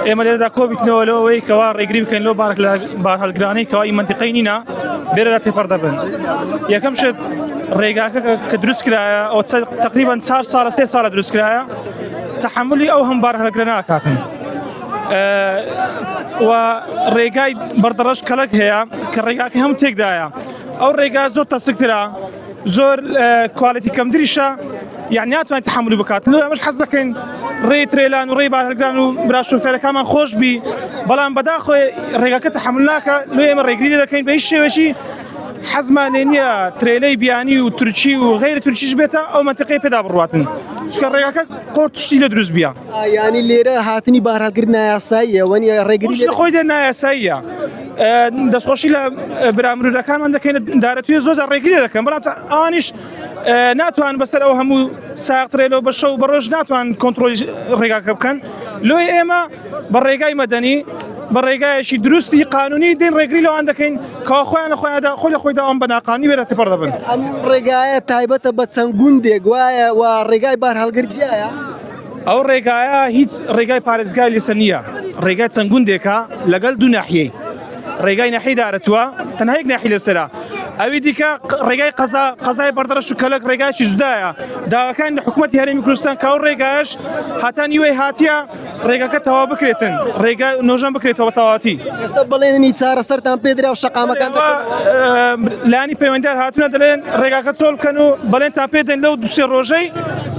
ئێمە لێرەدا کۆبیتنەوە لەوەی کەوا ڕێگری بکەین لەو بارهەڵگرانەی کەوای منتیقەی نینە بێرەدا تێپەڕ دەبن. یەکەم شت ڕێگاکە کە دروست کرایە ئەو تقریبان 4 ساڵە 3 ساڵە دروست کرایە تحملی ئەو هەم بارهەڵگرە ناکاتن. و ڕێگای بەردەڕەش کەلک هەیە کە ڕێگاکە هەموو تێکدایە. ئەو ڕێگا زۆر تەسکترا زۆر کوالیتی کەمتریشە یعنی ناتوانین تحملی بکات. لۆ ئەمەش حەز دەکەین ڕێی ترێلان و ڕێی بارهەڵگران و براشۆفێرەکانمان خۆش بی بەڵام بەداخۆی ڕێگاکە تحمل ناکە لۆ ئێمە ڕێگری دەکەین بە هیچ شێوەشی حەزمان لێ نییە ترێلەی بیانی و تورکی و غیری تورکیش بێتە ئەو منتیقەی پێدا بڕواتن چکە ڕێگاکە قۆڕ توشتی لە دروست بیا. ینی لێرە هاتنی بارهەڵگر نایاساییە وەنی ڕێگری خۆی دێ نایاساییە. دەستخۆشی لە برامرورەکانمان دەکەین دارەتوی زۆر ڕێگری دەکەن بەڵام ئەوانیش ناتوان بەسەر ئەو هەموو ساقترێلەوە بە شەو بە ڕۆژ ناتوان کۆنتترۆلی ڕێگاکە بکەن. لۆی ئێمە بە ڕێگای مەدەنی بە ڕێگایەکی دروستی قانونی دێن ڕێگری لەوان دەکەین کاخۆیان خۆیاندا خۆی لە خۆیدا ئەم بەناقانی بێت تێپەڕ دەبن. ئەم ڕێگایە تایبەتە بە چەند گوندێک وایە و ڕێگای بارهەڵگرجیایە. ئەو ڕێگایە هیچ ڕێگای پارێزگای لەسەر نییە ڕێگای چەند گوندێکە لەگەڵ دوو ناحیەی ڕێگای ناحیەی دارەتووە تەنها یەک ناحی لەسەرە ئەوی دیکە ڕێگای قەزای بەردەڕەش و کەلک ڕێگایکی جودایە داواکان لە حکوومەتی هەرێمی کوردستان کە ئەو ڕێگایش هەتا نیوەی هاتیە ڕێگاکە تەواو بکرێتن ڕێگای نۆژەم بکرێتەوە تەواوەتی. ئێستا بەڵێنی چارەسەرتان پێدرا و شەقامەکان لانی پەیوەندیدار هاتوونە دەڵێن ڕێگاکە چۆڵ بکەن و بەڵێنتان پێدەن لەو 2-3 ڕۆژەی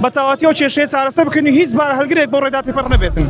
بە تەواوەتی ئەو کێشەیە چارەسەر بکەن و هیچ بارهەڵگرێک بۆ ڕێدا تێپەڕ نەبێتن.